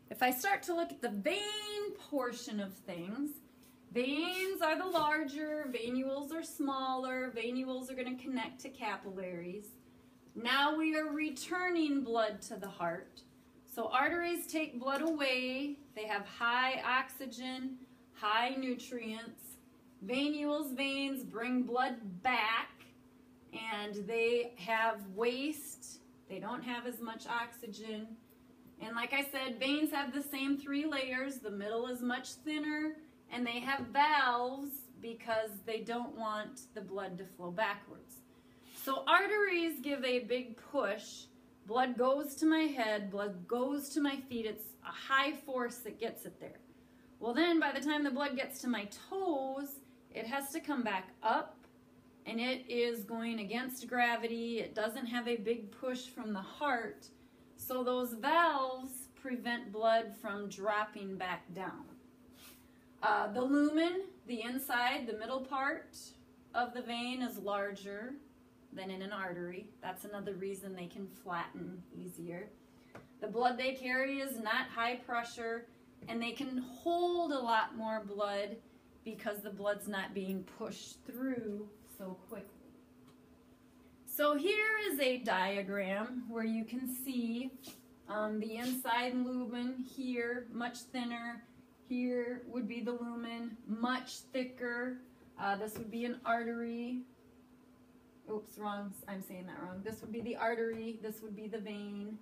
If I start to look at the vein portion of things, veins are the larger, venules are smaller, venules are going to connect to capillaries. Now we are returning blood to the heart. So arteries take blood away. They have high oxygen, high nutrients. Venules, veins bring blood back, and they have waste. They don't have as much oxygen. And like I said, veins have the same 3 layers. The middle is much thinner, and they have valves because they don't want the blood to flow backwards. So arteries give a big push. Blood goes to my head, blood goes to my feet. It's a high force that gets it there. Well then, by the time the blood gets to my toes, it has to come back up, and it is going against gravity. It doesn't have a big push from the heart, so those valves prevent blood from dropping back down. The lumen, the inside, the middle part of the vein is larger than in an artery. That's another reason they can flatten easier. The blood they carry is not high pressure, and they can hold a lot more blood because the blood's not being pushed through so quickly. So here is a diagram where you can see the inside lumen here, much thinner. Here would be the lumen, much thicker. This would be an artery. Oops, wrong, I'm saying that wrong. This would be the artery, this would be the vein.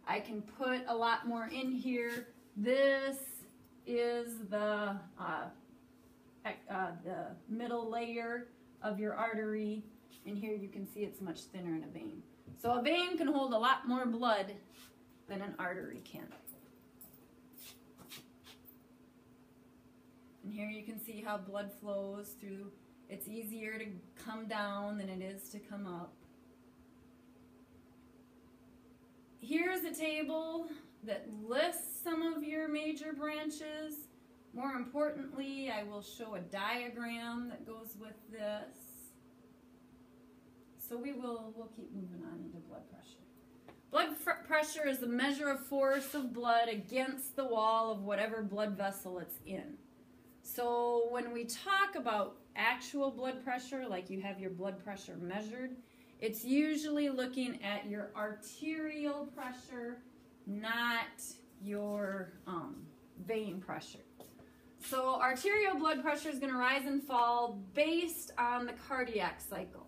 I can put a lot more in here. This is the middle layer of your artery, and here you can see it's much thinner in a vein. So a vein can hold a lot more blood than an artery can. And here you can see how blood flows through. It's easier to come down than it is to come up. Here's a table that lists some of your major branches. More importantly, I will show a diagram that goes with this. So we'll keep moving on into blood pressure. Blood pressure is the measure of force of blood against the wall of whatever blood vessel it's in. So when we talk about actual blood pressure, like you have your blood pressure measured, it's usually looking at your arterial pressure, not your vein pressure. So arterial blood pressure is going to rise and fall based on the cardiac cycle.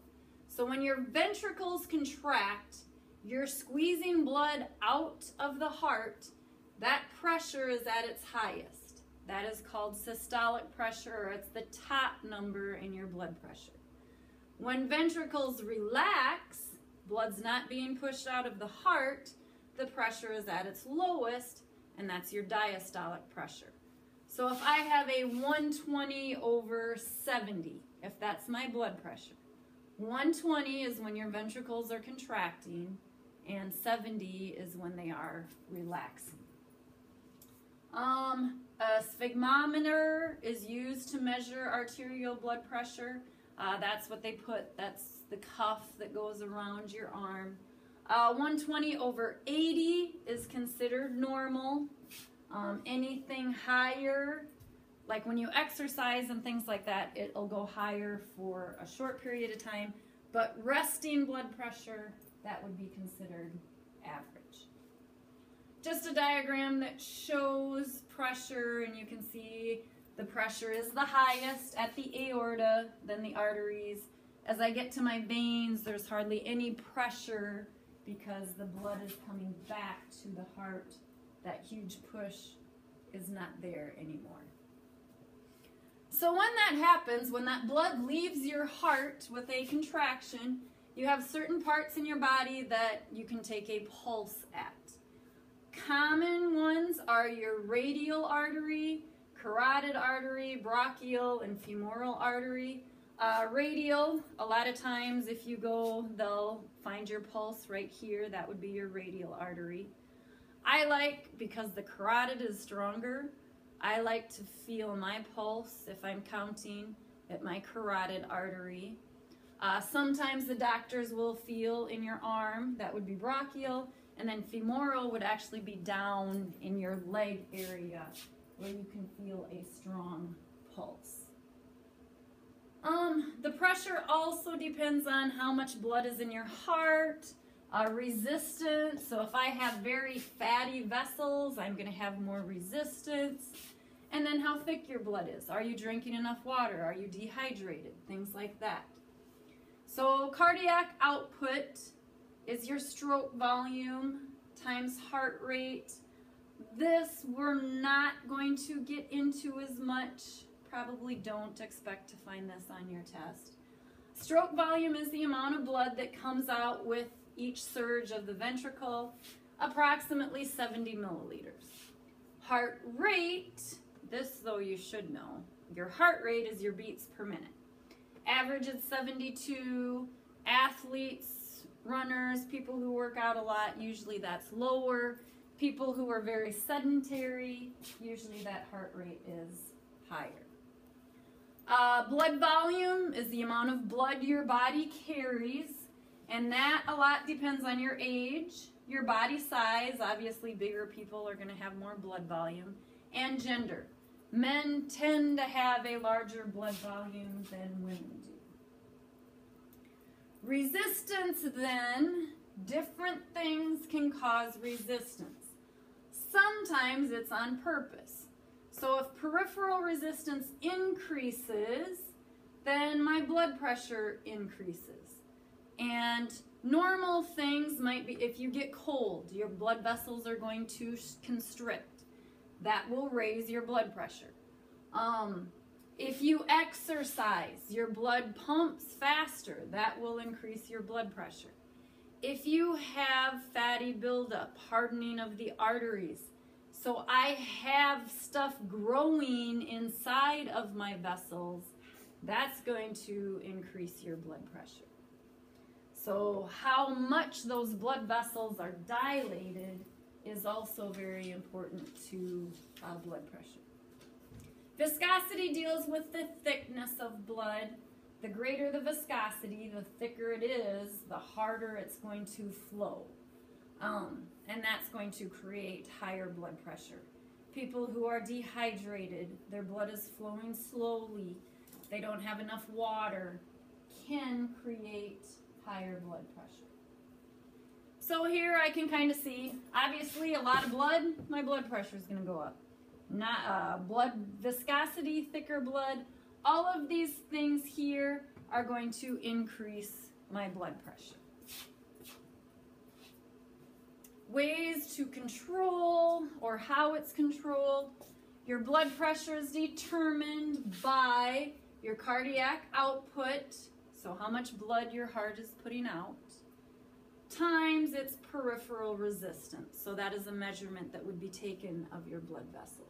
So when your ventricles contract, you're squeezing blood out of the heart, that pressure is at its highest. That is called systolic pressure, or it's the top number in your blood pressure. When ventricles relax, blood's not being pushed out of the heart, the pressure is at its lowest, and that's your diastolic pressure. So if I have a 120/70, if that's my blood pressure, 120 is when your ventricles are contracting, and 70 is when they are relaxing. A sphygmometer is used to measure arterial blood pressure. That's what they put, that's the cuff that goes around your arm. 120/80 is considered normal. Anything higher, like when you exercise and things like that, it'll go higher for a short period of time. But resting blood pressure, that would be considered average. Just a diagram that shows pressure, and you can see the pressure is the highest at the aorta, then the arteries. As I get to my veins, there's hardly any pressure because the blood is coming back to the heart. That huge push is not there anymore. So when that happens, when that blood leaves your heart with a contraction, you have certain parts in your body that you can take a pulse at. Common ones are your radial artery, carotid artery, brachial, and femoral artery. Radial, a lot of times if you go, they'll find your pulse right here. That would be your radial artery. I like, because the carotid is stronger, I like to feel my pulse if I'm counting at my carotid artery. Sometimes the doctors will feel in your arm, that would be brachial, And then femoral would actually be down in your leg area where you can feel a strong pulse. The pressure also depends on how much blood is in your heart, resistance. So if I have very fatty vessels, I'm going to have more resistance. And then how thick your blood is. Are you drinking enough water? Are you dehydrated? Things like that. So cardiac output is your stroke volume times heart rate. This we're not going to get into as much. Probably don't expect to find this on your test. Stroke volume is the amount of blood that comes out with each surge of the ventricle, approximately 70 milliliters. Heart rate, this though you should know, your heart rate is your beats per minute. Average is 72. Athletes, runners, people who work out a lot, usually that's lower. People who are very sedentary, usually that heart rate is higher. Blood volume is the amount of blood your body carries, and that a lot depends on your age, your body size. Obviously, bigger people are going to have more blood volume, and gender. Men tend to have a larger blood volume than women do. Resistance, then, different things can cause resistance. Sometimes it's on purpose. So if peripheral resistance increases, then my blood pressure increases. And normal things might be, if you get cold, your blood vessels are going to constrict. That will raise your blood pressure. If you exercise, your blood pumps faster. That will increase your blood pressure. If you have fatty buildup, hardening of the arteries, so I have stuff growing inside of my vessels, that's going to increase your blood pressure. So how much those blood vessels are dilated is also very important to blood pressure. Viscosity deals with the thickness of blood. The greater the viscosity, the thicker it is, the harder it's going to flow. And that's going to create higher blood pressure. People who are dehydrated, their blood is flowing slowly, they don't have enough water, can create higher blood pressure. So here I can kind of see, obviously a lot of blood, my blood pressure is going to go up. Not blood viscosity, thicker blood, all of these things here are going to increase my blood pressure. Ways to control or how it's controlled. Your blood pressure is determined by your cardiac output, so how much blood your heart is putting out, times its peripheral resistance. So that is a measurement that would be taken of your blood vessels.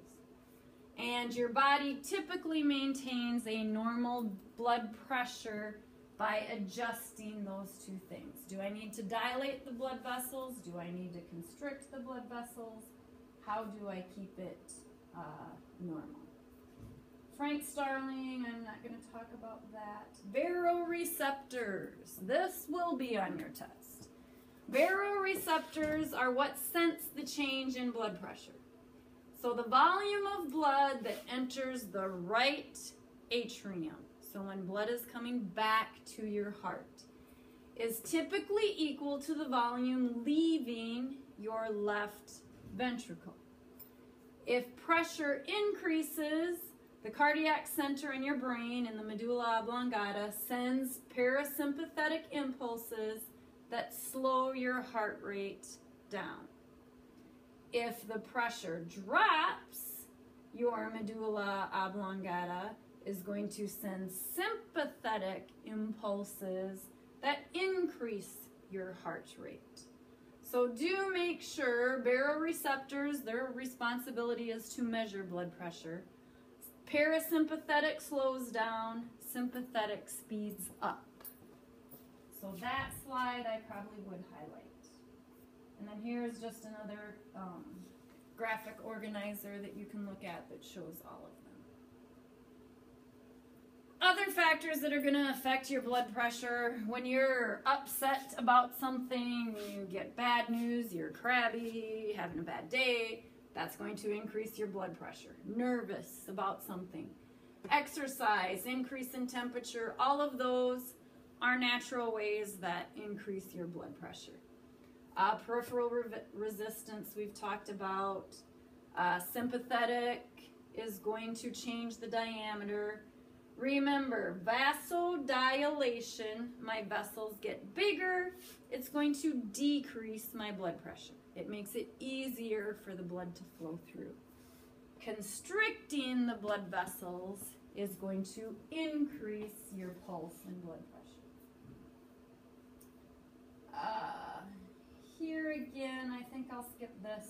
And your body typically maintains a normal blood pressure by adjusting those two things. Do I need to dilate the blood vessels? Do I need to constrict the blood vessels? How do I keep it normal? Frank Starling, I'm not going to talk about that. Baroreceptors. This will be on your test. Baroreceptors are what sense the change in blood pressure. So the volume of blood that enters the right atrium, so when blood is coming back to your heart, is typically equal to the volume leaving your left ventricle. If pressure increases, the cardiac center in your brain, in the medulla oblongata, sends parasympathetic impulses that slow your heart rate down. If the pressure drops, your medulla oblongata is going to send sympathetic impulses that increase your heart rate. So do make sure baroreceptors, their responsibility is to measure blood pressure. Parasympathetic slows down, sympathetic speeds up. So that slide I probably would highlight. And then here's just another graphic organizer that you can look at that shows all of them. Other factors that are going to affect your blood pressure. When you're upset about something, you get bad news, you're crabby, having a bad day, that's going to increase your blood pressure. Nervous about something. Exercise, increase in temperature, all of those are natural ways that increase your blood pressure. Peripheral resistance we've talked about. Sympathetic is going to change the diameter. Remember, vasodilation, my vessels get bigger, it's going to decrease my blood pressure. It makes it easier for the blood to flow through. Constricting the blood vessels is going to increase your pulse and blood pressure. Here again, I think I'll skip this.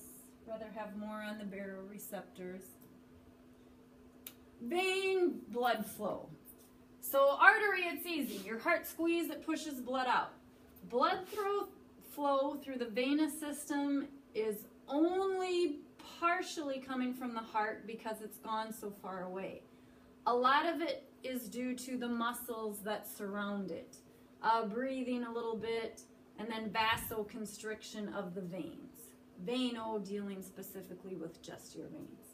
Rather have more on the baroreceptors. Vein blood flow. So artery, it's easy. Your heart squeeze, it pushes blood out. Blood flow through the venous system is only partially coming from the heart because it's gone so far away. A lot of it is due to the muscles that surround it. Breathing a little bit, and then vasoconstriction of the veins. Veno dealing specifically with just your veins.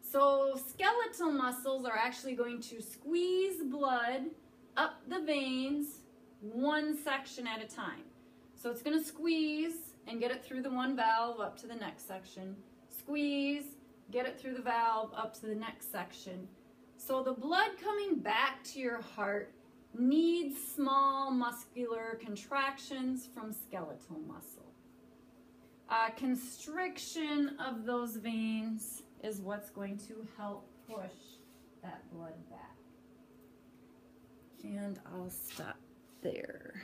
So skeletal muscles are actually going to squeeze blood up the veins one section at a time. So it's going to squeeze and get it through the one valve up to the next section. Squeeze, get it through the valve up to the next section. So the blood coming back to your heart needs small muscular contractions from skeletal muscle. Constriction of those veins is what's going to help push that blood back. And I'll stop there.